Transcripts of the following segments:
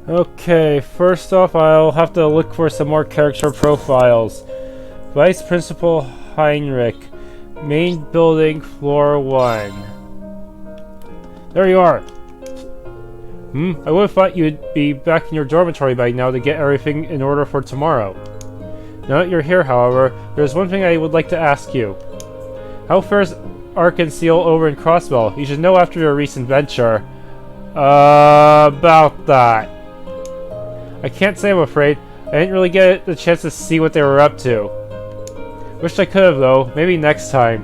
Okay, first off, I'll have to look for some more character profiles. Vice Principal Heinrich. Main building, floor 1. There you are! I would have thought you'd be back in your dormitory by now to get everything in order for tomorrow. Now that you're here, however, there's one thing I would like to ask you. How fares Arkansas over in Crossbell? You should know after your recent venture. About that. I can't say, I'm afraid. I didn't really get the chance to see what they were up to. Wished I could have, though. Maybe next time.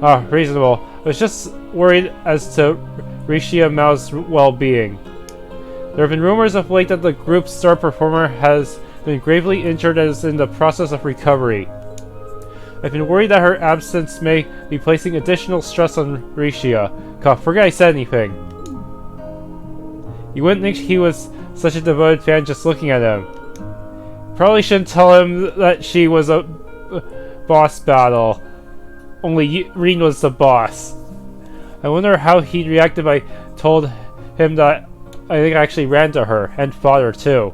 Ah, reasonable. I was just worried as to Rishia Mao's well-being. There have been rumors of late that the group's star performer has been gravely injured and is in the process of recovery. I've been worried that her absence may be placing additional stress on Rishia. Forget I said anything. You wouldn't think he was such a devoted fan just looking at him. Probably shouldn't tell him that she was a boss battle. Only Rean was the boss. I wonder how he'd react if I told him that I think I actually ran to her, and fought her too.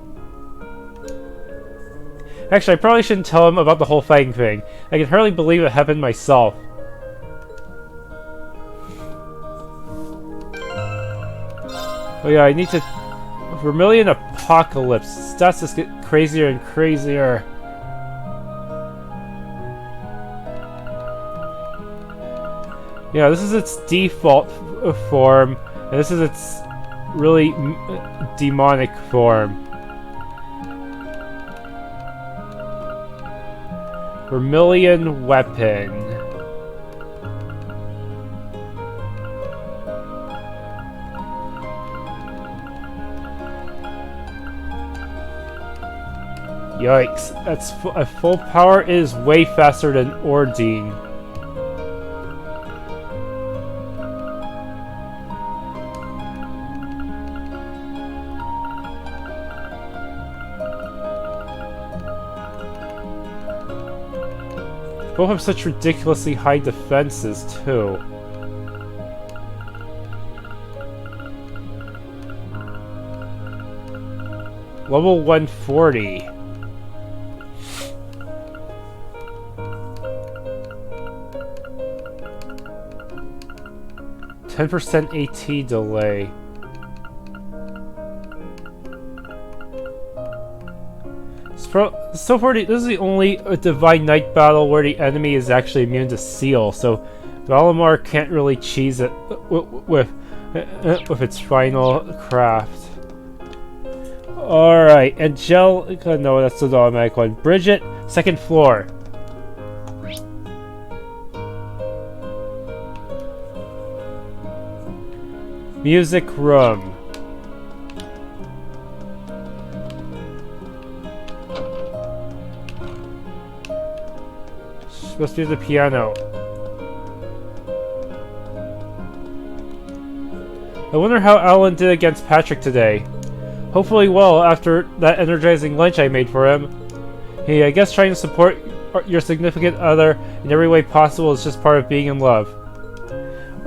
Actually, I probably shouldn't tell him about the whole fighting thing. I can hardly believe it happened myself. Oh yeah, I need to... Vermilion Apocalypse. Stats just get crazier and crazier. Yeah, this is its default form, and this is its really demonic form. Vermilion Weapon. Yikes, that's at full power is way faster than Ordine. Both have such ridiculously high defenses, too. Level 140. %10% AT delay. So far, this is the only Divine Knight battle where the enemy is actually immune to seal, so Valimar can't really cheese it with its final craft. Alright, Angelica, no, that's the automatic one. Bridget, second floor. Music room. Supposed to be the piano. I wonder how Alan did against Patrick today. Hopefully well after that energizing lunch I made for him. Hey, I guess trying to support your significant other in every way possible is just part of being in love.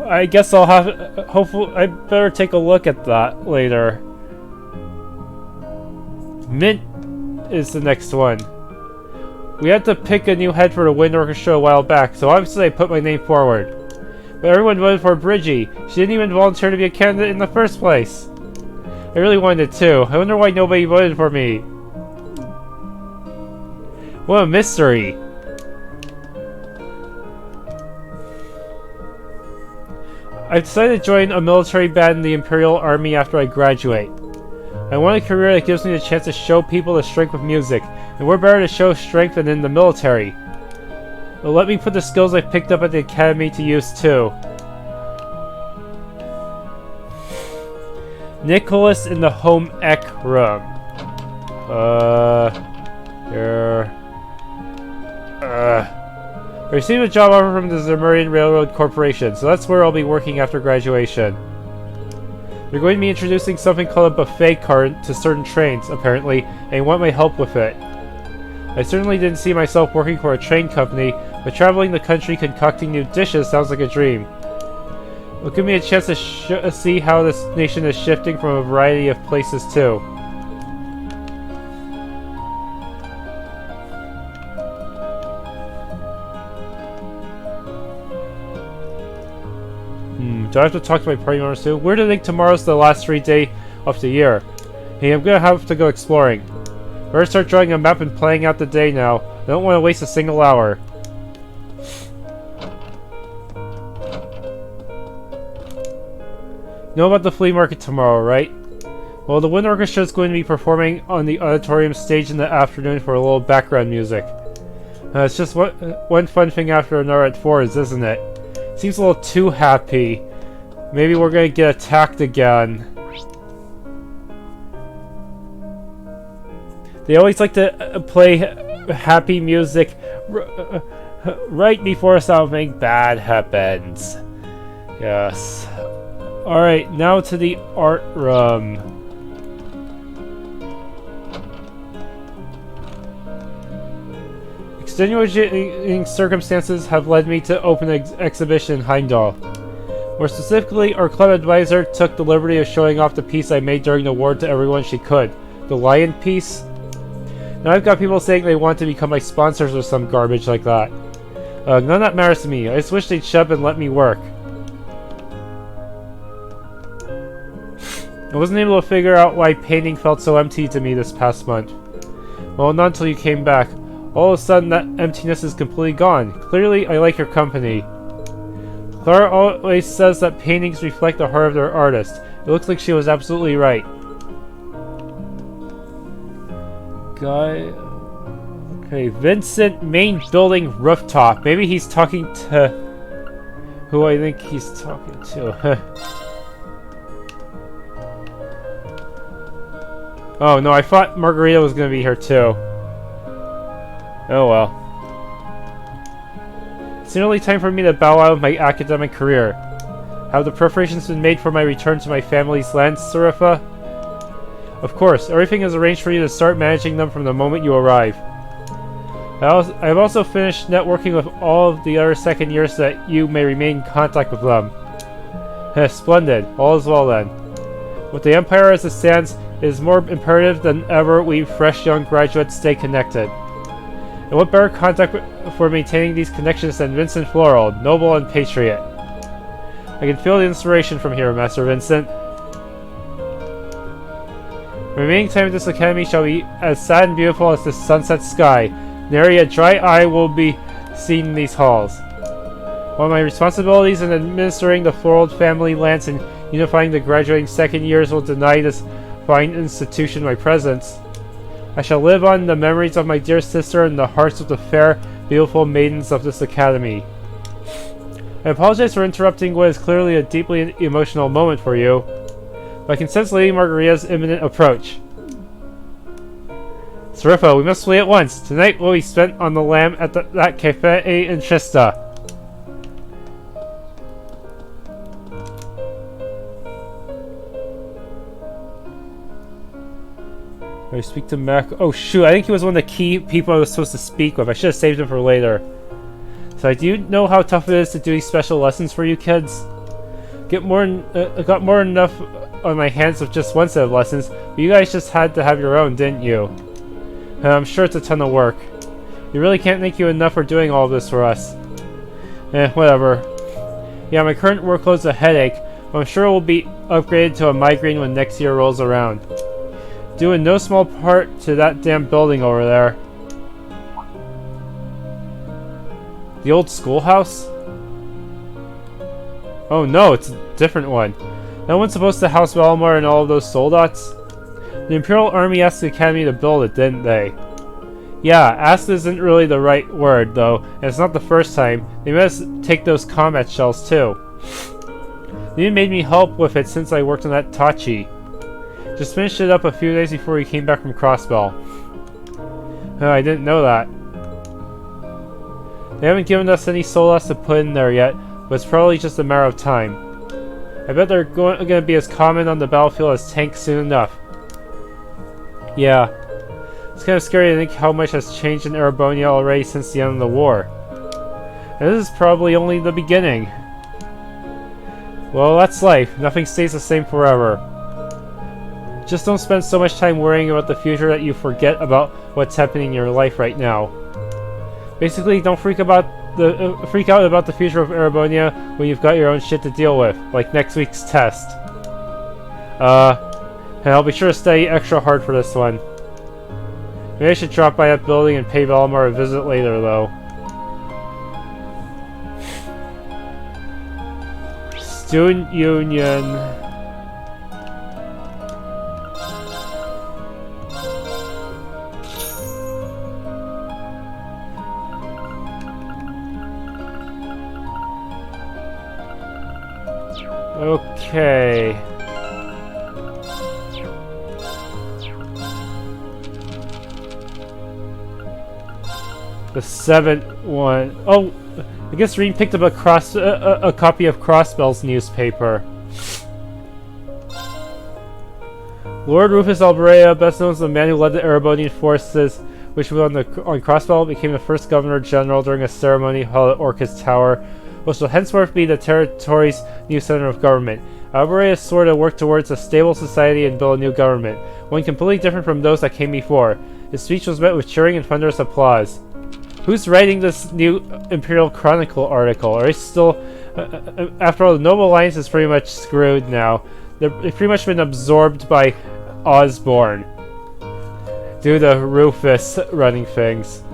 I guess I'll have... hopefully, I better take a look at that later. Mint is the next one. We had to pick a new head for the Wind Orchestra a while back, so obviously I put my name forward. But everyone voted for Bridgie. She didn't even volunteer to be a candidate in the first place. I really wanted it too. I wonder why nobody voted for me. What a mystery. I've decided to join a military band in the Imperial Army after I graduate. I want a career that gives me the chance to show people the strength of music, and we're better to show strength than in the military. But let me put the skills I picked up at the academy to use too. Nicholas in the home ec room. Here. I received a job offer from the Zemurian Railroad Corporation, so that's where I'll be working after graduation. They're going to be introducing something called a buffet cart to certain trains, apparently, and want my help with it. I certainly didn't see myself working for a train company, but traveling the country concocting new dishes sounds like a dream. It'll give me a chance to see how this nation is shifting from a variety of places too. Do I have to talk to my party members too? Where do you think tomorrow's the last free day of the year? Hey, I'm gonna have to go exploring. Better start drawing a map and planning out the day now. I don't want to waste a single hour. You know about the flea market tomorrow, right? Well, the wind orchestra is going to be performing on the auditorium stage in the afternoon for a little background music. It's just one fun thing after another at 4's, isn't it? Seems a little too happy. Maybe we're gonna get attacked again. They always like to play happy music right before something bad happens. Yes. Alright, now to the art room. Extenuating circumstances have led me to open an exhibition in Heimdallr. More specifically, our club advisor took the liberty of showing off the piece I made during the war to everyone she could. The lion piece. Now I've got people saying they want to become my sponsors or some garbage like that. None of that matters to me. I just wish they'd shut up and let me work. I wasn't able to figure out why painting felt so empty to me this past month. Well, not until you came back. All of a sudden, that emptiness is completely gone. Clearly, I like your company. Clara always says that paintings reflect the heart of their artist. It looks like she was absolutely right. Okay, Vincent, main building rooftop. Maybe he's talking to who I think he's talking to. Oh no, I thought Margarita was going to be here too. Oh well. It's nearly time for me to bow out of my academic career. Have the preparations been made for my return to my family's lands, Seraph? Of course, everything is arranged for you to start managing them from the moment you arrive. I have also finished networking with all of the other second years so that you may remain in contact with them. Splendid. All is well then. With the Empire as it stands, it is more imperative than ever we fresh young graduates stay connected. And what better contact for maintaining these connections than Vincent Floral, noble and patriot? I can feel the inspiration from here, Master Vincent. The remaining time at this academy shall be as sad and beautiful as the sunset sky. Nary a dry eye will be seen in these halls. While my responsibilities in administering the Floral family lands and unifying the graduating second years will deny this fine institution my presence, I shall live on the memories of my dear sister and the hearts of the fair, beautiful maidens of this academy. I apologize for interrupting what is clearly a deeply emotional moment for you, but I can sense Lady Margarita's imminent approach. Seraph, we must flee at once. Tonight will be spent on the lamb at that cafe in Trista. I speak to Mac. Oh shoot, I think he was one of the key people I was supposed to speak with. I should have saved him for later. So do you know how tough it is to do these special lessons for you kids? I got more than enough on my hands with just one set of lessons, but you guys just had to have your own, didn't you? I'm sure it's a ton of work. You really can't thank you enough for doing all of this for us. Whatever. Yeah, my current workload's a headache, but I'm sure it will be upgraded to a migraine when next year rolls around. Due in no small part to that damn building over there. The old schoolhouse? Oh no, it's a different one. That one's supposed to house Belmar and all of those soldats? The Imperial Army asked the Academy to build it, didn't they? Yeah, asked isn't really the right word, though, and it's not the first time. They made us take those combat shells, too. They even made me help with it since I worked on that Tachi. Just finished it up a few days before we came back from Crossbell. Oh, I didn't know that. They haven't given us any solas to put in there yet, but it's probably just a matter of time. I bet they're going to be as common on the battlefield as tanks soon enough. Yeah. It's kind of scary to think how much has changed in Erebonia already since the end of the war. And this is probably only the beginning. Well, that's life. Nothing stays the same forever. Just don't spend so much time worrying about the future that you forget about what's happening in your life right now. Basically, don't freak out about the future of Erebonia when you've got your own shit to deal with, like next week's test. And I'll be sure to study extra hard for this one. Maybe I should drop by that building and pay Belmar a visit later, though. Student Union. Okay. The 7th one. Oh, I guess Rean picked up a copy of Crossbell's newspaper. Lord Rufus Albrea, best known as the man who led the Erebonian forces which moved on Crossbell, became the first Governor General during a ceremony held at Orca's Tower, which will henceforth be the territory's new center of government. Albrea swore to work towards a stable society and build a new government, one completely different from those that came before. His speech was met with cheering and thunderous applause. Who's writing this new Imperial Chronicle article? Are they still... after all, the Noble Alliance is pretty much screwed now. They've pretty much been absorbed by Osborne due to Rufus running things.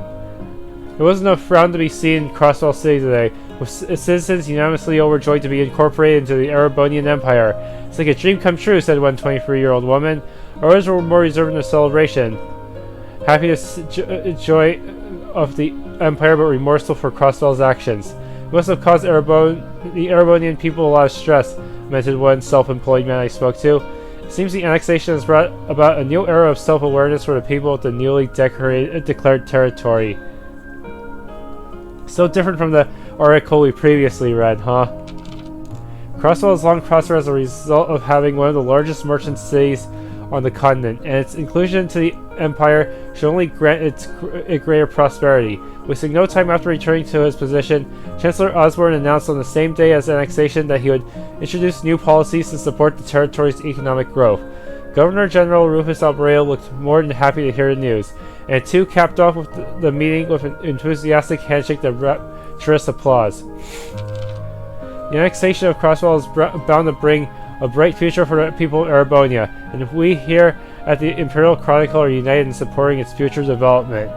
There wasn't a frown to be seen in Crossbell City today, with citizens unanimously overjoyed to be incorporated into the Erebonian Empire. It's like a dream come true, said one 23-year-old woman. Others were more reserved in their celebration. Happy to joy of the Empire, but remorseful for Crossbell's actions. It must have caused the Erebonian people a lot of stress, lamented one self-employed man I spoke to. It seems the annexation has brought about a new era of self-awareness for the people of the newly declared territory. So different from the article we previously read, huh? Crossbell has long prospered as a result of having one of the largest merchant cities on the continent, and its inclusion into the Empire should only grant it greater prosperity. Wasting no time after returning to his position, Chancellor Osborne announced on the same day as annexation that he would introduce new policies to support the territory's economic growth. Governor General Rufus Albrea looked more than happy to hear the news, and too capped off with the meeting with an enthusiastic handshake that rapturous applause. The annexation of Crossbell is bound to bring a bright future for the people of Erebonia, and we here at the Imperial Chronicle are united in supporting its future development.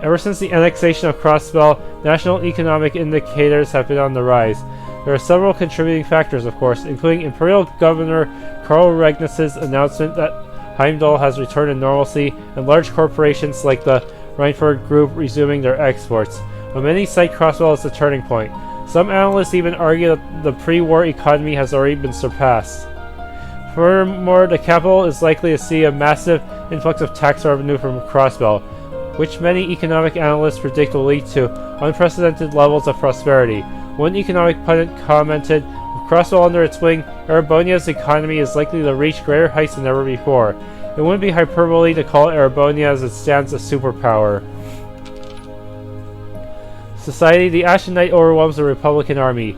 Ever since the annexation of Crossbell, national economic indicators have been on the rise. There are several contributing factors, of course, including Imperial Governor Karl Regnus's announcement that Heimdallr has returned to normalcy, and large corporations like the Reinford Group resuming their exports. But many cite Crossbell as the turning point. Some analysts even argue that the pre-war economy has already been surpassed. Furthermore, the capital is likely to see a massive influx of tax revenue from Crossbell, which many economic analysts predict will lead to unprecedented levels of prosperity. One economic pundit commented, with Crossbell under its wing, Erebonia's economy is likely to reach greater heights than ever before. It wouldn't be hyperbole to call Erebonia as it stands a superpower. Society, the Ashen Knight overwhelms the Republican Army.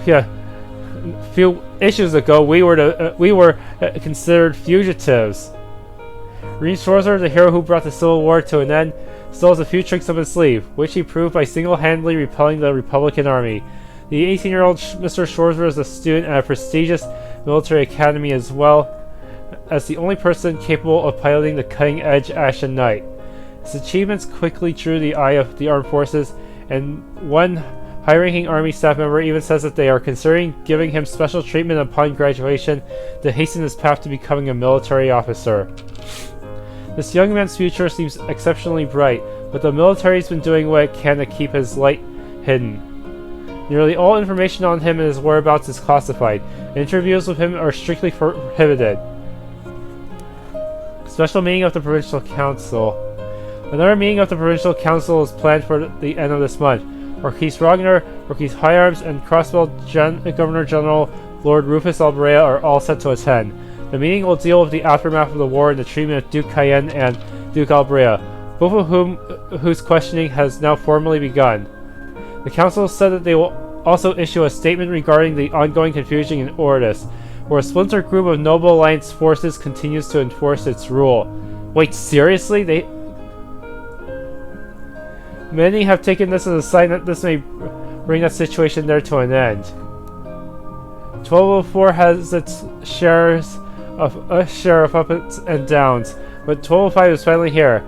Yeah, a few issues ago, we were considered fugitives. Rean Schwarzer, the hero who brought the Civil War to an end, still has a few tricks up his sleeve, which he proved by single-handedly repelling the Republican Army. The 18-year-old Mr. Schwarzer is a student at a prestigious military academy as well as the only person capable of piloting the cutting-edge Ashen Knight. His achievements quickly drew the eye of the armed forces, and one high-ranking Army staff member even says that they are considering giving him special treatment upon graduation to hasten his path to becoming a military officer. This young man's future seems exceptionally bright, but the military's been doing what it can to keep his light hidden. Nearly all information on him and his whereabouts is classified, and interviews with him are strictly prohibited. Special meeting of the Provincial Council. Another meeting of the Provincial Council is planned for the end of this month. Marquis Ragnar, Marquis High Arms, and Crossbell Governor General Lord Rufus Albrea are all set to attend. The meeting will deal with the aftermath of the war and the treatment of Duke Cayenne and Duke Albrea, both of whose questioning has now formally begun. The council said that they will also issue a statement regarding the ongoing confusion in Ouroboros, where a splinter group of Noble Alliance forces continues to enforce its rule. Wait, seriously? Many have taken this as a sign that this may bring that situation there to an end. 1204 has its share of ups and downs, but 1205 is finally here.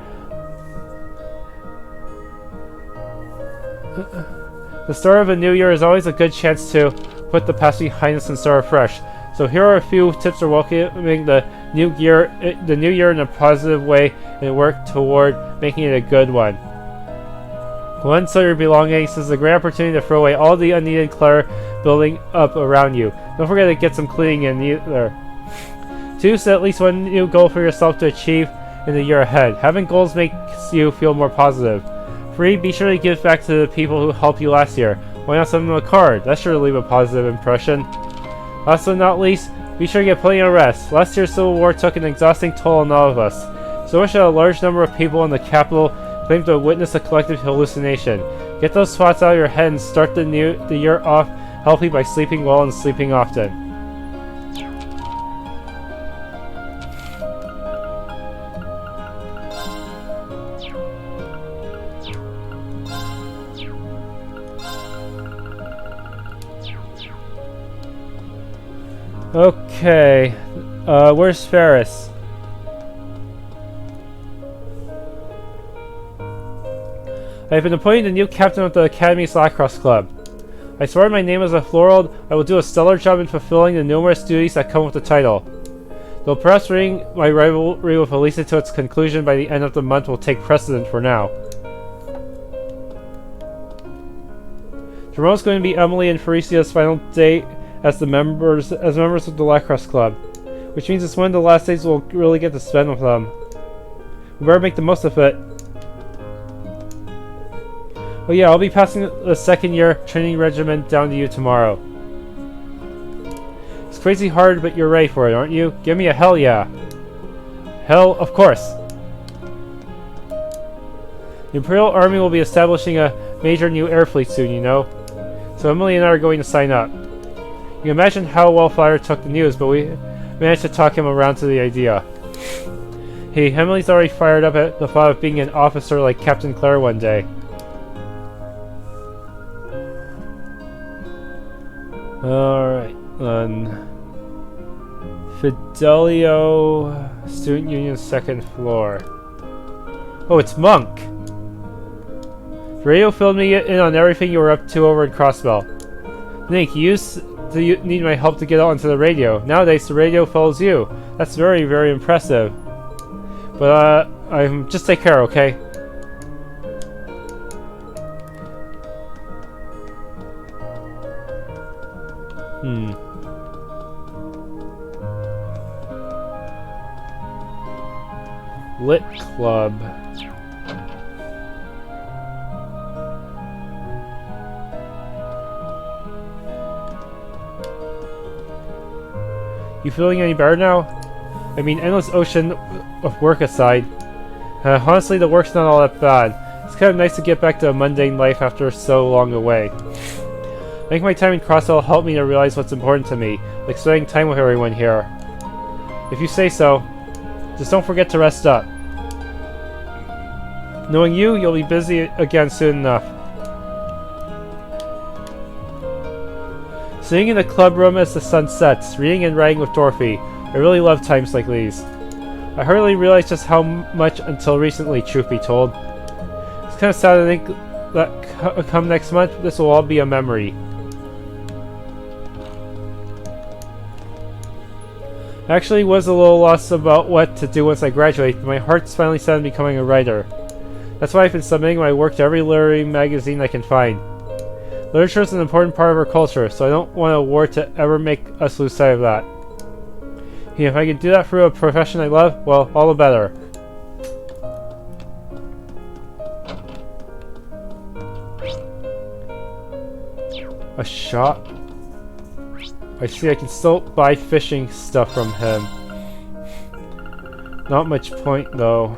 The start of a new year is always a good chance to put the past behind us and start afresh. So here are a few tips for welcoming the new year in a positive way and work toward making it a good one. 1. Sell your belongings. This is a great opportunity to throw away all the unneeded clutter building up around you. Don't forget to get some cleaning in either. 2. Set at least one new goal for yourself to achieve in the year ahead. Having goals makes you feel more positive. 3. Be sure to give back to the people who helped you last year. Why not send them a card? That's sure to leave a positive impression. Last but not least, be sure to get plenty of rest. Last year's Civil War took an exhausting toll on all of us. So much that a large number of people in the capital claim to witness a collective hallucination. Get those thoughts out of your head and start the year off healthy by sleeping well and sleeping often. Okay, where's Ferris? I have been appointed the new captain of the Academy's Crosse Club. I swear my name as a Floral, I will do a stellar job in fulfilling the numerous duties that come with the title. Though perhaps bringing my rivalry with Elisa to its conclusion by the end of the month will take precedent for now. Tomorrow is going to be Emily and Felicia's final day as members of the Crosse Club, which means it's one of the last days we'll really get to spend with them. We better make the most of it. Oh yeah, I'll be passing the second year training regimen down to you tomorrow. It's crazy hard, but you're ready for it, aren't you? Give me a hell yeah. Hell, of course. The Imperial Army will be establishing a major new air fleet soon, you know. So Emily and I are going to sign up. You can imagine how well Fire took the news, but we managed to talk him around to the idea. Hey, Emily's already fired up at the thought of being an officer like Captain Claire one day. Alright, then. Fidelio Student Union 2nd floor. Oh, it's Monk! Radio filled me in on everything you were up to over in Crossbell. Nick, you used to need my help to get onto the radio. Nowadays, the radio follows you. That's very, very impressive. But, just take care, okay? Lit Club. You feeling any better now? I mean, endless ocean of work aside. Honestly, the work's not all that bad. It's kind of nice to get back to a mundane life after so long away. I think my time in Crossbell helped me to realize what's important to me, like spending time with everyone here. If you say so, just don't forget to rest up. Knowing you, you'll be busy again soon enough. Sitting in the club room as the sun sets, reading and writing with Dorothy. I really love times like these. I hardly realized just how much until recently, truth be told. It's kind of sad to think that come next month, this will all be a memory. I actually was a little lost about what to do once I graduate, but my heart's finally set on becoming a writer. That's why I've been submitting my work to every literary magazine I can find. Literature is an important part of our culture, so I don't want a war to ever make us lose sight of that. And if I can do that through a profession I love, well, all the better. A shop? I see, I can still buy fishing stuff from him. Not much point, though.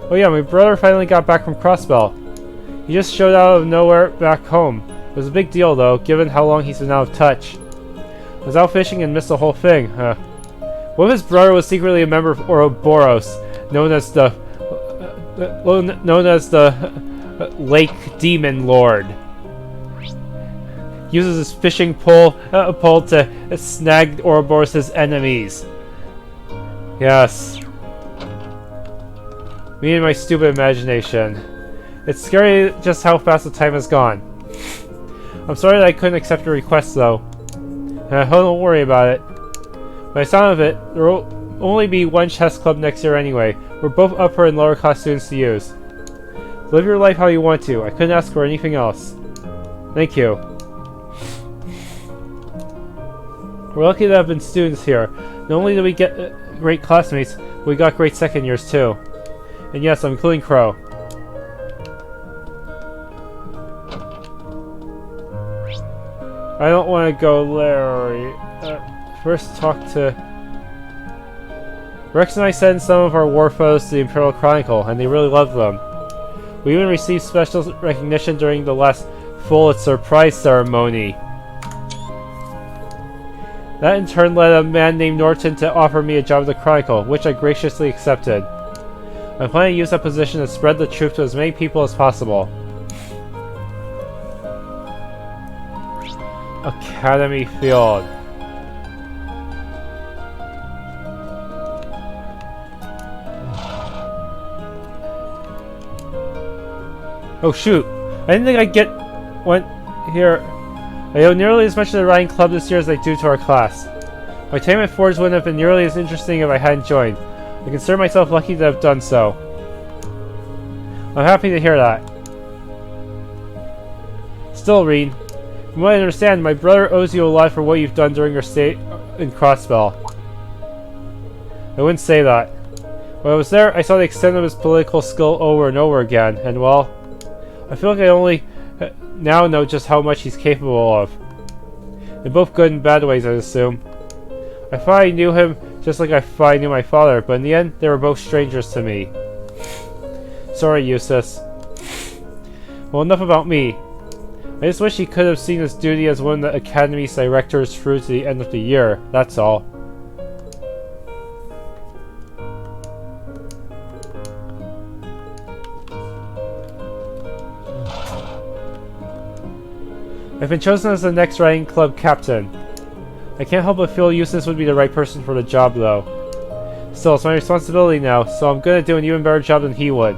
Oh yeah, my brother finally got back from Crossbell. He just showed out of nowhere back home. It was a big deal though, given how long he's been out of touch. I was out fishing and missed the whole thing, huh? What if his brother was secretly a member of Ouroboros, known as the Lake Demon Lord? Uses his fishing pole to snag Ouroboros' enemies. Yes. Me and my stupid imagination. It's scary just how fast the time has gone. I'm sorry that I couldn't accept your request though. Don't worry about it. By the sound of it, there will only be one chess club next year anyway. We're both upper and lower class students to use. Live your life how you want to. I couldn't ask for anything else. Thank you. We're lucky to have been students here. Not only did we get great classmates, but we got great second years too. And yes, I'm including Crow. I don't want to go Larry. First talk to... Rex and I sent some of our war photos to the Imperial Chronicle, and they really loved them. We even received special recognition during the last Pulitzer Prize ceremony. That in turn led a man named Norton to offer me a job at the Chronicle, which I graciously accepted. I'm planning to use that position to spread the truth to as many people as possible. Academy Field. Oh shoot! I didn't think went here. I owe nearly as much to the riding club this year as I do to our class. My time at Forge wouldn't have been nearly as interesting if I hadn't joined. I consider myself lucky to have done so. I'm happy to hear that. Still, Rean, from what I understand, my brother owes you a lot for what you've done during your stay in Crossbell. I wouldn't say that. When I was there, I saw the extent of his political skill over and over again, and well, I feel like I only now know just how much he's capable of. In both good and bad ways, I assume. I thought I knew him just like I thought I knew my father, but in the end, they were both strangers to me. Sorry, Eustace. Well, enough about me. I just wish he could have seen his duty as one of the Academy's directors through to the end of the year, that's all. I've been chosen as the next riding club captain. I can't help but feel Eustace would be the right person for the job, though. Still, it's my responsibility now, so I'm gonna do an even better job than he would.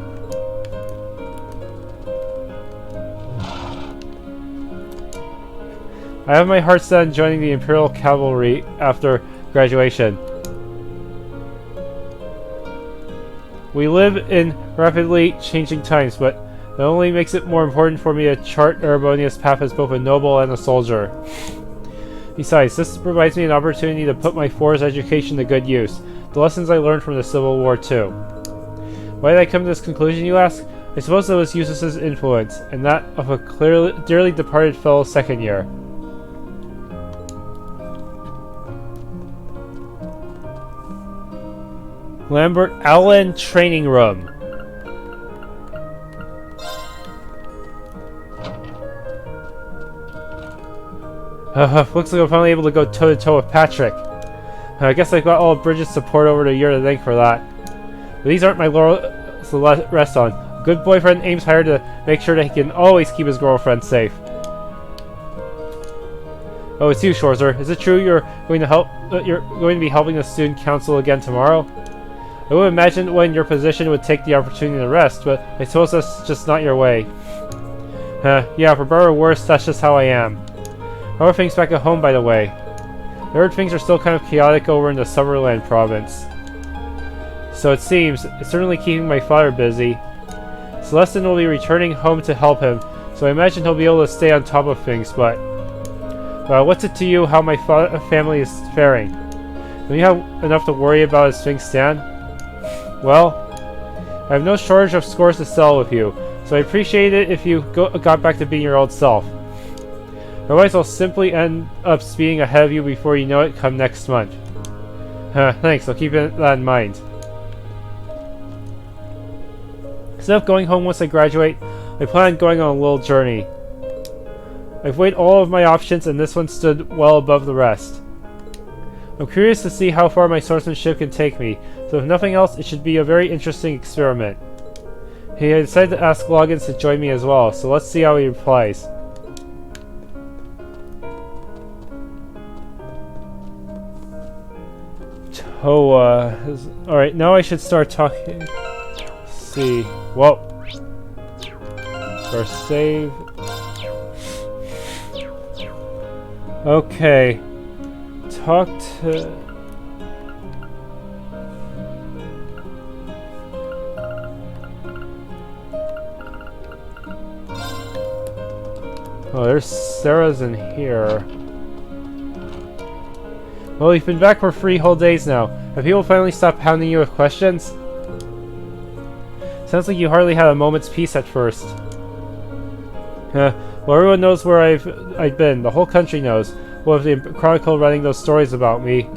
I have my heart set on joining the Imperial Cavalry after graduation. We live in rapidly changing times, but that only makes it more important for me to chart Erebonia's path as both a noble and a soldier. Besides, this provides me an opportunity to put my forest education to good use, the lessons I learned from the Civil War too. Why did I come to this conclusion, you ask? I suppose it was Eustace's influence, and that of a dearly departed fellow second year. Lambert Allen Training Room. Looks like I'm finally able to go toe-to-toe with Patrick. I guess I've got all of Bridget's support over the year to thank for that. But these aren't my laurels to rest on. A good boyfriend aims higher to make sure that he can always keep his girlfriend safe. Oh, it's you, Schwarzer. Is it true you're going to be helping the student council again tomorrow? I would imagine when your position would take the opportunity to rest, but I suppose that's just not your way. Yeah, for better or worse, that's just how I am. How are things back at home, by the way? I heard things are still kind of chaotic over in the Summerland province. So it seems, it's certainly keeping my father busy. Celestin will be returning home to help him, so I imagine he'll be able to stay on top of things, but... what's it to you how my family is faring? Don't you have enough to worry about as things stand? Well, I have no shortage of scores to settle with you, so I appreciate it if you got back to being your old self. Otherwise, I'll simply end up speeding ahead of you before you know it come next month. Thanks, I'll keep that in mind. Instead of going home once I graduate, I plan on going on a little journey. I've weighed all of my options and this one stood well above the rest. I'm curious to see how far my swordsmanship can take me, so if nothing else, it should be a very interesting experiment. He had decided to ask Logins to join me as well, so let's see how he replies. Alright, now I should start talking. Let's see. Whoa. First save. Okay. Talk to... Oh, there's Sarrazin here. Well, you've been back for 3 whole days now. Have people finally stopped pounding you with questions? Sounds like you hardly had a moment's peace at first. Well, everyone knows where I've been. The whole country knows. Well, with the Chronicle running those stories about me.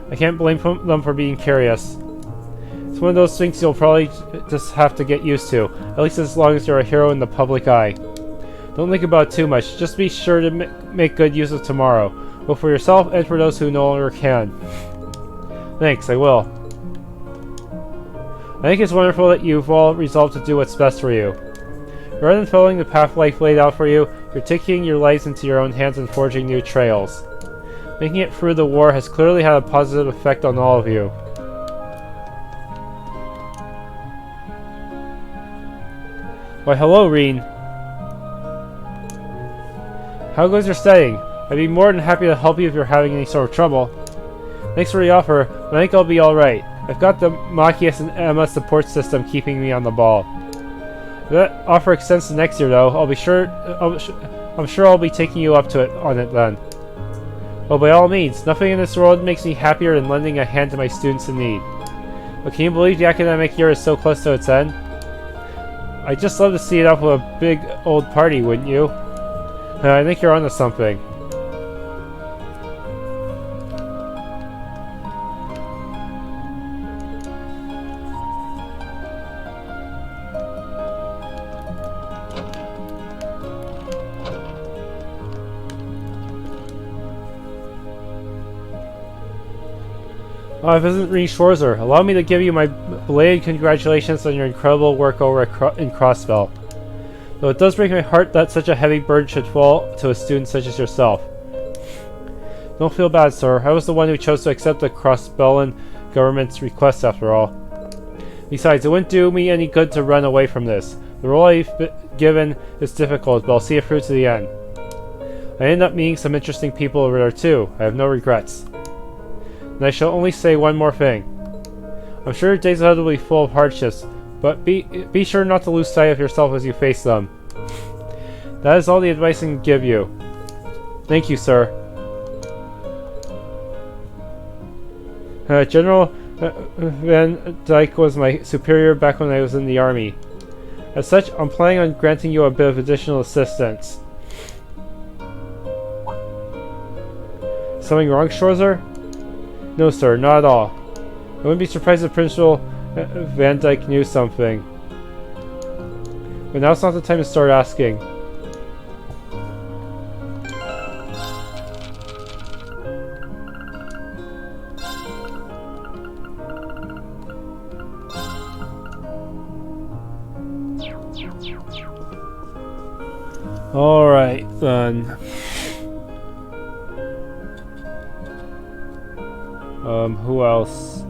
I can't blame them for being curious. It's one of those things you'll probably just have to get used to. At least as long as you're a hero in the public eye. Don't think about it too much. Just be sure to make good use of tomorrow. Both for yourself and for those who no longer can. Thanks, I will. I think it's wonderful that you've all resolved to do what's best for you. Rather than following the path life laid out for you, you're taking your lives into your own hands and forging new trails. Making it through the war has clearly had a positive effect on all of you. Why, hello, Rean. How goes your studying? I'd be more than happy to help you if you're having any sort of trouble. Thanks for the offer, but I think I'll be alright. I've got the Machias and Emma support system keeping me on the ball. If that offer extends to next year, though, I'm sure I'll be taking you up to it on it then. Well, by all means, nothing in this world makes me happier than lending a hand to my students in need. But can you believe the academic year is so close to its end? I'd just love to see it up with a big old party, wouldn't you? I think you're onto something. If it isn't Rean Schwarzer, allow me to give you my belated congratulations on your incredible work over in Crossbell. Though it does break my heart that such a heavy burden should fall to a student such as yourself. Don't feel bad, sir. I was the one who chose to accept the Crossbellan government's request after all. Besides, it wouldn't do me any good to run away from this. The role I've been given is difficult, but I'll see it through to the end. I ended up meeting some interesting people over there too. I have no regrets. And I shall only say one more thing. I'm sure your days ahead will be full of hardships, but be sure not to lose sight of yourself as you face them. That is all the advice I can give you. Thank you, sir. General Van Dyke was my superior back when I was in the army. As such, I'm planning on granting you a bit of additional assistance. Something wrong, Schwarzer? No, sir, not at all. I wouldn't be surprised if Principal Van Dyke knew something. But now's not the time to start asking. Alright, then. Who else?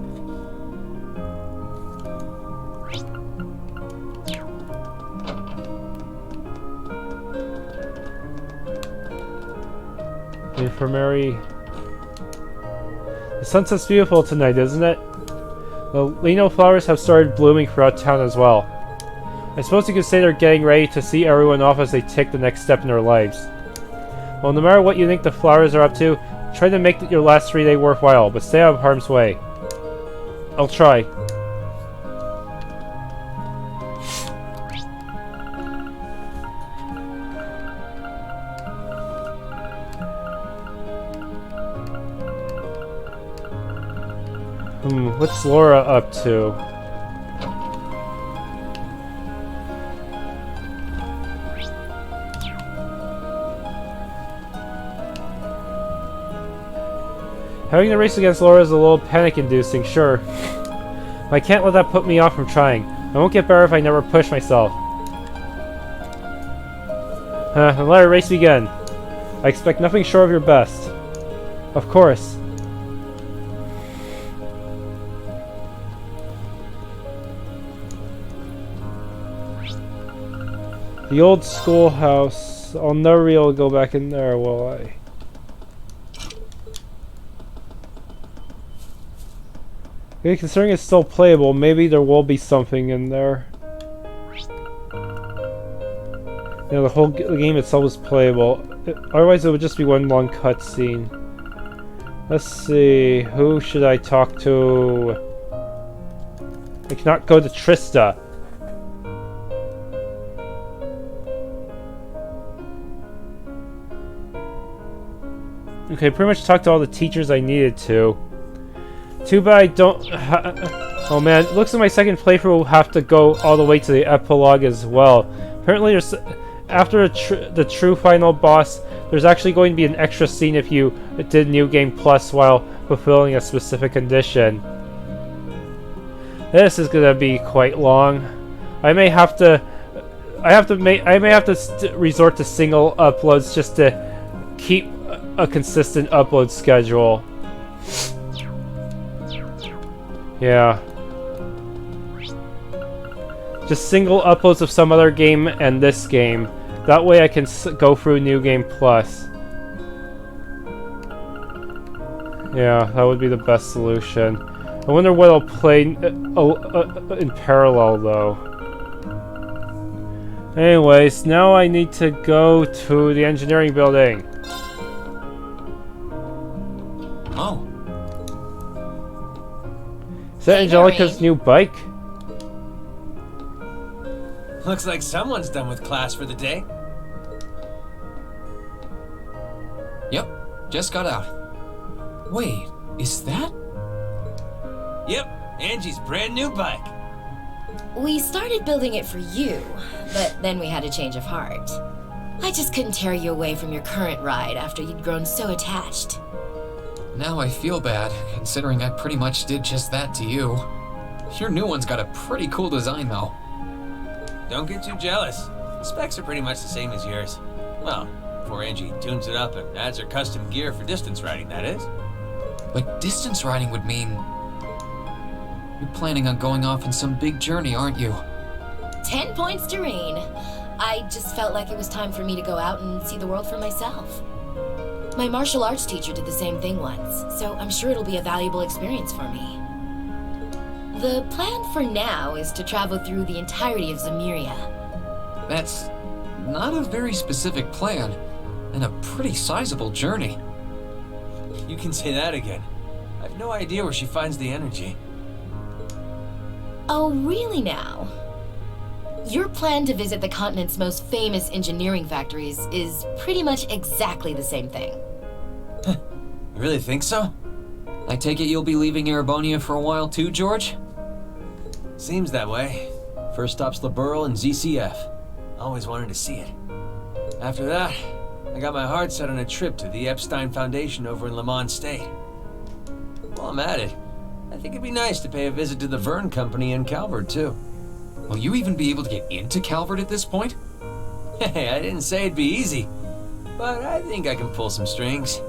Infirmary. The sunset's beautiful tonight, isn't it? The lino flowers have started blooming throughout town as well. I suppose you could say they're getting ready to see everyone off as they take the next step in their lives. Well, no matter what you think the flowers are up to, try to make your last 3 days worthwhile, but stay out of harm's way. I'll try. What's Laura up to? Having to race against Laura is a little panic-inducing, sure. But I can't let that put me off from trying. I won't get better if I never push myself. Then let our race begin. I expect nothing short of your best. Of course. The old schoolhouse. I'll never be able to go back in there, will I? Okay, considering it's still playable, maybe there will be something in there. You know, the whole game itself is playable. Otherwise, it would just be one long cutscene. Let's see. Who should I talk to? I cannot go to Trista. Okay, pretty much talked to all the teachers I needed to. Too bad I don't... oh man, looks like my second playthrough will have to go all the way to the epilogue as well. Apparently there's... After the true final boss, there's actually going to be an extra scene if you did New Game Plus while fulfilling a specific condition. This is gonna be quite long. I may have to resort to single uploads just to keep a consistent upload schedule. Yeah. Just single uploads of some other game and this game. That way I can go through New Game Plus. Yeah, that would be the best solution. I wonder what I'll play in parallel though. Anyways, now I need to go to the engineering building. Oh. Is that Angelica's new bike? Looks like someone's done with class for the day. Yep, just got out. Wait, is that? Yep, Angie's brand new bike. We started building it for you, but then we had a change of heart. I just couldn't tear you away from your current ride after you'd grown so attached. Now I feel bad, considering I pretty much did just that to you. Your new one's got a pretty cool design, though. Don't get too jealous. The specs are pretty much the same as yours. Well, before Angie tunes it up and adds her custom gear for distance riding, that is. But distance riding would mean... You're planning on going off on some big journey, aren't you? 10 points to Rean. I just felt like it was time for me to go out and see the world for myself. My martial arts teacher did the same thing once, so I'm sure it'll be a valuable experience for me. The plan for now is to travel through the entirety of Zemuria. That's not a very specific plan, and a pretty sizable journey. You can say that again. I've no idea where she finds the energy. Oh, really now? Your plan to visit the continent's most famous engineering factories is pretty much exactly the same thing. You really think so? I take it you'll be leaving Erebonia for a while too, George? Seems that way. First stop's Liberl and ZCF. Always wanted to see it. After that, I got my heart set on a trip to the Epstein Foundation over in Le Mans State. While I'm at it, I think it'd be nice to pay a visit to the Verne Company in Calvert, too. Will you even be able to get into Calvert at this point? Hey, I didn't say it'd be easy, but I think I can pull some strings.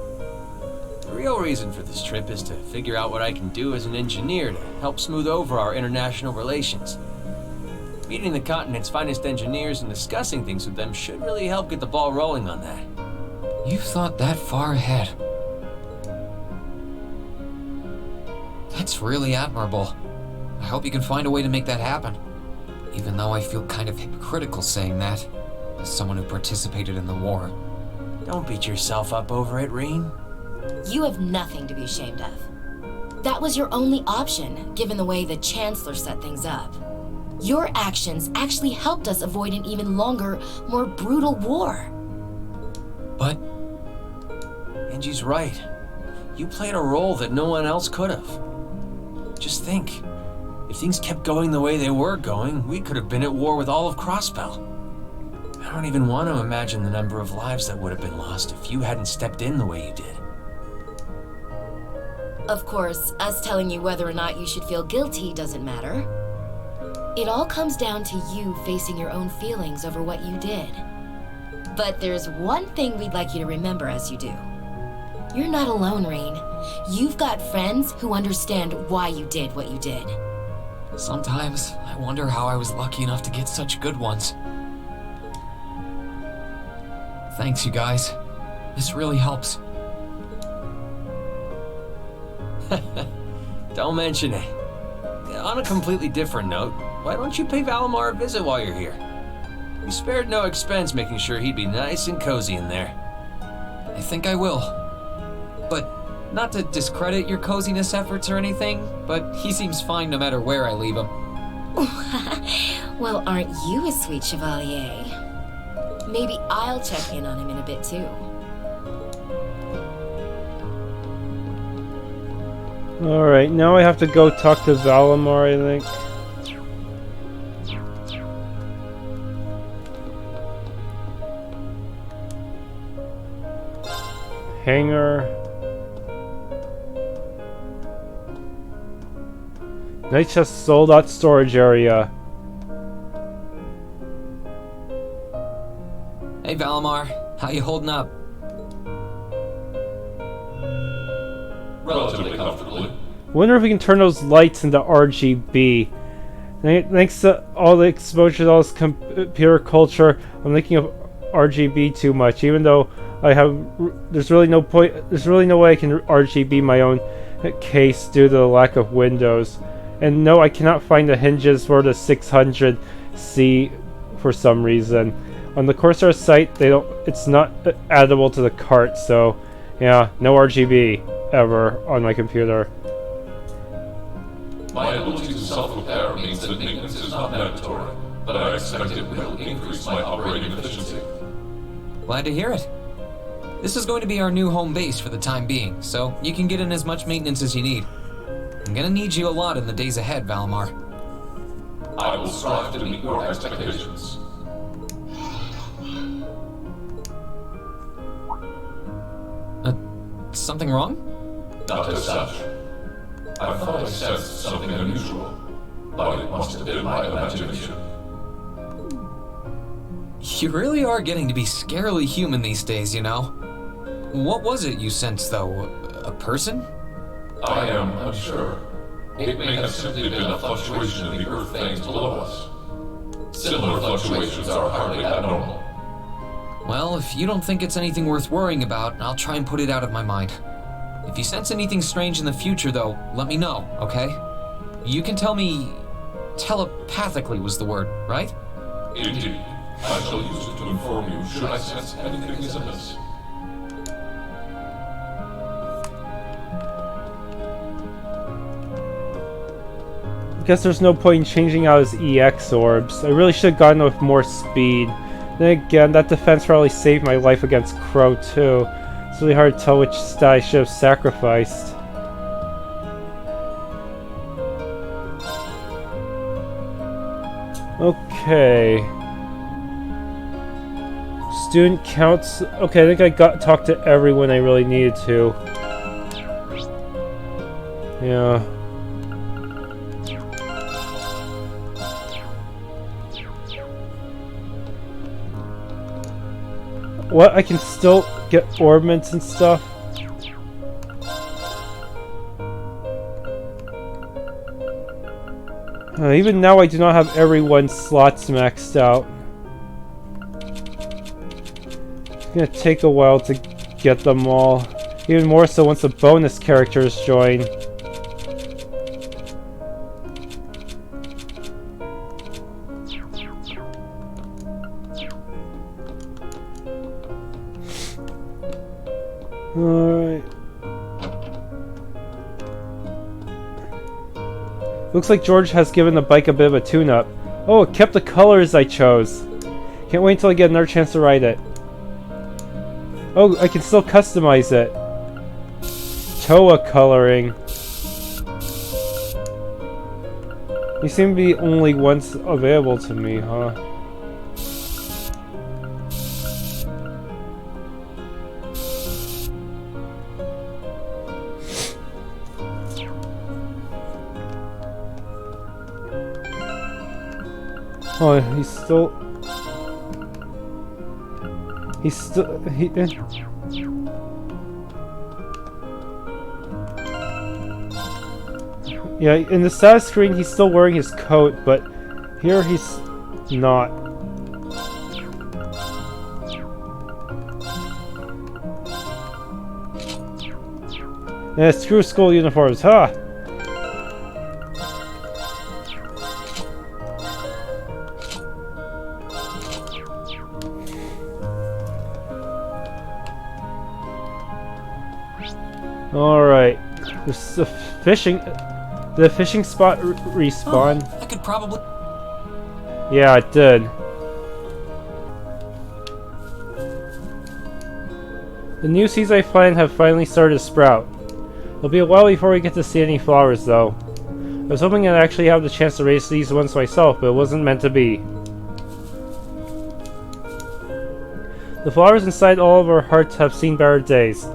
The real reason for this trip is to figure out what I can do as an engineer to help smooth over our international relations. Meeting the continent's finest engineers and discussing things with them should really help get the ball rolling on that. You've thought that far ahead. That's really admirable. I hope you can find a way to make that happen. Even though I feel kind of hypocritical saying that, as someone who participated in the war. Don't beat yourself up over it, Rean. You have nothing to be ashamed of. That was your only option, given the way the Chancellor set things up. Your actions actually helped us avoid an even longer, more brutal war. But... Angie's right. You played a role that no one else could have. Just think. If things kept going the way they were going, we could have been at war with all of Crossbell. I don't even want to imagine the number of lives that would have been lost if you hadn't stepped in the way you did. Of course, us telling you whether or not you should feel guilty doesn't matter. It all comes down to you facing your own feelings over what you did. But there's one thing we'd like you to remember as you do. You're not alone, Rean. You've got friends who understand why you did what you did. Sometimes I wonder how I was lucky enough to get such good ones. Thanks, you guys. This really helps. Don't mention it. On a completely different note, why don't you pay Valimar a visit while you're here? We spared no expense making sure he'd be nice and cozy in there. I think I will. But not to discredit your coziness efforts or anything, but he seems fine no matter where I leave him. Well, aren't you a sweet chevalier? Maybe I'll check in on him in a bit too. Alright, now I have to go talk to Valimar, I think. Hangar. Night chest sold out storage area. Hey Valimar, how you holding up? Relatively comfortably. Wonder if we can turn those lights into RGB. Thanks to all the exposure to all this computer culture, I'm thinking of RGB too much. Even though there's really no way I can RGB my own case due to the lack of windows. And no, I cannot find the hinges for the 600C for some reason. On the Corsair site, it's not addable to the cart, so yeah, no RGB ever on my computer. My ability to self-repair means that maintenance is not mandatory, but I expect it will increase my operating efficiency. Glad to hear it. This is going to be our new home base for the time being, so you can get in as much maintenance as you need. I'm gonna need you a lot in the days ahead, Valimar. I will strive to meet your expectations. Something wrong? Not as such. I thought I sensed something unusual, but it must have been my imagination. You really are getting to be scarily human these days, you know. What was it you sensed, though? A person? I am unsure. It may have simply been a fluctuation in the earth things below us. Similar fluctuations are hardly abnormal. Well, if you don't think it's anything worth worrying about, I'll try and put it out of my mind. If you sense anything strange in the future, though, let me know, okay? You can tell me... telepathically was the word, right? Indeed. I shall use it to inform you should I sense anything is amiss. Guess there's no point in changing out his EX orbs. I really should have gotten with more speed. Then again, that defense probably saved my life against Crow too. It's really hard to tell which stat I should have sacrificed. Okay. Student counts. Okay, I think I talked to everyone I really needed to. Yeah. What? I can still get orbments and stuff? Even now I do not have everyone's slots maxed out. It's gonna take a while to get them all. Even more so once the bonus characters join. Alright. Looks like George has given the bike a bit of a tune-up. Oh, it kept the colors I chose. Can't wait until I get another chance to ride it. Oh, I can still customize it. Toa coloring. You seem to be only once available to me, huh? Oh, he's still... Yeah, in the status screen he's still wearing his coat, but here he's not. Yeah, screw school uniforms, huh? Alright. There's the fishing... Did the fishing spot respawn? I could probably... Yeah, it did. The new seeds I planned have finally started to sprout. It'll be a while before we get to see any flowers, though. I was hoping I'd actually have the chance to raise these ones myself, but it wasn't meant to be. The flowers inside all of our hearts have seen better days.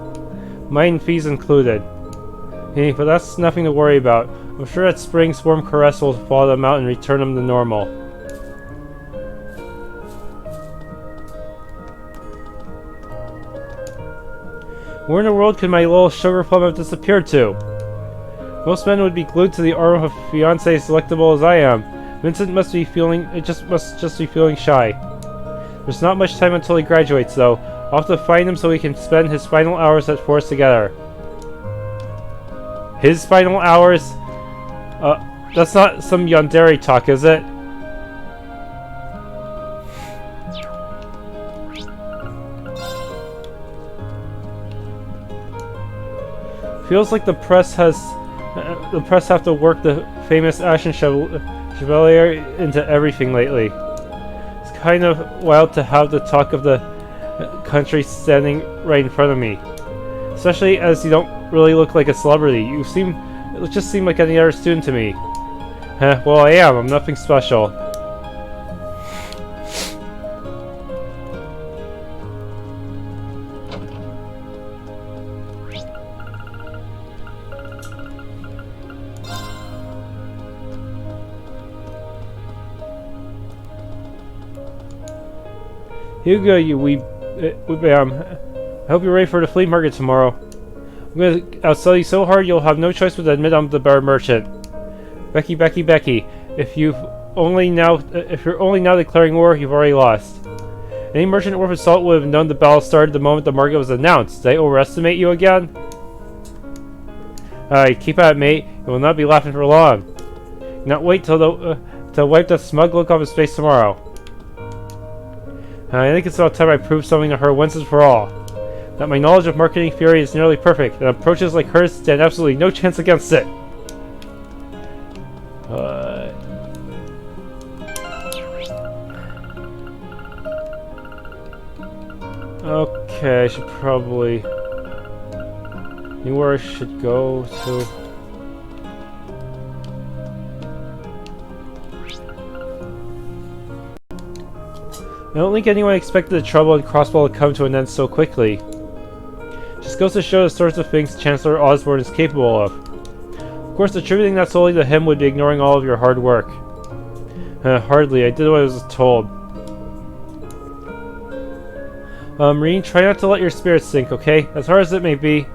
Mine fees included. Hey, but that's nothing to worry about. I'm sure that spring swarm caress will thaw them out and return them to normal. Where in the world could my little sugar plum have disappeared to? Most men would be glued to the arm of a fiancé as delectable as I am. Vincent must be feeling shy. There's not much time until he graduates, though. I'll have to find him so he can spend his final hours at Force together. His final hours? That's not some yandere talk, is it? Feels like the press have to work the famous Ashen Chevalier into everything lately. It's kind of wild to have the talk of the country standing right in front of me. Especially as you don't really look like a celebrity. You just seem like any other student to me. Well, I am. I'm nothing special. Hugo, I hope you're ready for the flea market tomorrow. I'll sell you so hard you'll have no choice but to admit I'm the better merchant. Becky. If you're only now declaring war, you've already lost. Any merchant worth his salt would have known the battle started the moment the market was announced. Did I overestimate you again? Alright, keep at it, mate. You will not be laughing for long. Not wait till wipe that smug look off his face tomorrow. I think it's about time I prove something to her once and for all. That my knowledge of marketing theory is nearly perfect, and approaches like hers stand absolutely no chance against it. Okay, I should probably... Anywhere I should go to... I don't think anyone expected the trouble and Crossbow to come to an end so quickly. Just goes to show the sorts of things Chancellor Osborne is capable of. Of course, attributing that solely to him would be ignoring all of your hard work. Hardly, I did what I was told. Rean, try not to let your spirits sink, okay? As hard as it may be.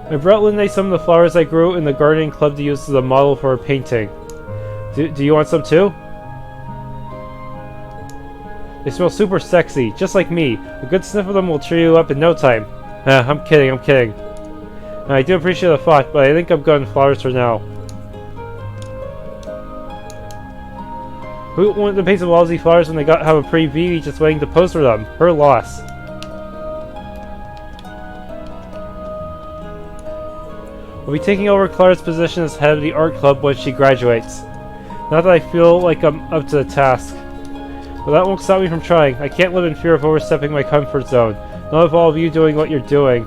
I brought Linday some of the flowers I grew in the gardening club to use as a model for a painting. Do you want some too? They smell super sexy, just like me. A good sniff of them will cheer you up in no time. I'm kidding. I do appreciate the thought, but I think I'm going flowers for now. Who wanted to paint some lousy flowers when they have a pretty Vivi just waiting to pose for them? Her loss. I'll be taking over Clara's position as head of the art club when she graduates. Not that I feel like I'm up to the task. But that won't stop me from trying. I can't live in fear of overstepping my comfort zone. Not of all of you doing what you're doing.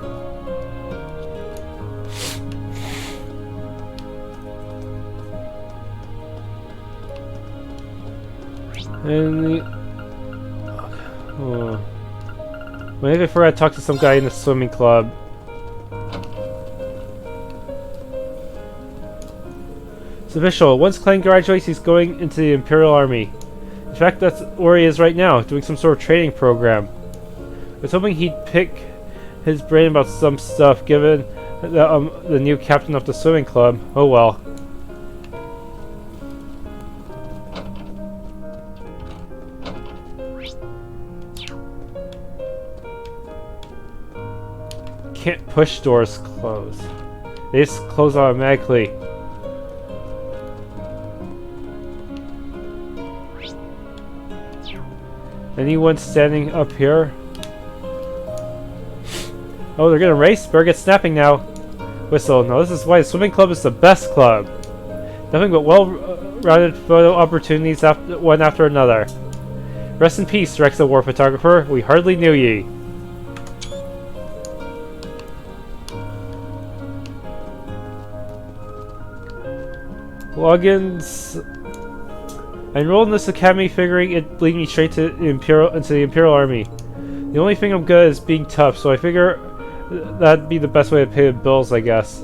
And the... Oh. Maybe before I talk to some guy in the swimming club. It's official. Once Klein graduates, he's going into the Imperial Army. In fact, that's where he is right now, doing some sort of training program. I was hoping he'd pick his brain about some stuff, given that the new captain of the swimming club. Oh well. Can't push doors close. They just close automatically. Anyone standing up here? Oh, they're gonna race? Better get snapping now. Whistle. No, this is why the swimming club is the best club. Nothing but well-rounded photo opportunities one after another. Rest in peace, Rex the war photographer. We hardly knew ye. Logins. I enrolled in this academy figuring it'd lead me straight to the Imperial Army. The only thing I'm good at is being tough, so I figure that'd be the best way to pay the bills, I guess.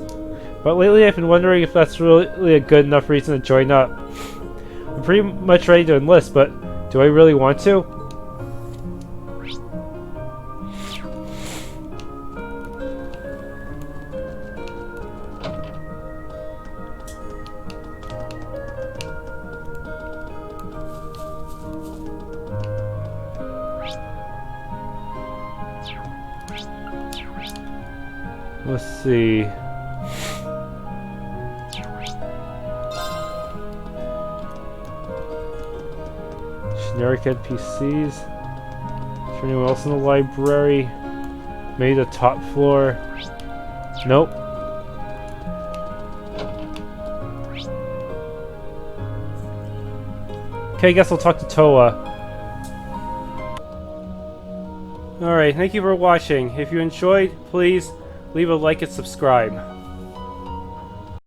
But lately I've been wondering if that's really a good enough reason to join up. I'm pretty much ready to enlist, but do I really want to? Let's see. Generic NPCs. Is there anyone else in the library? Maybe the top floor. Nope. Okay, I guess I'll talk to Toa. Alright, thank you for watching. If you enjoyed, please leave a like and subscribe.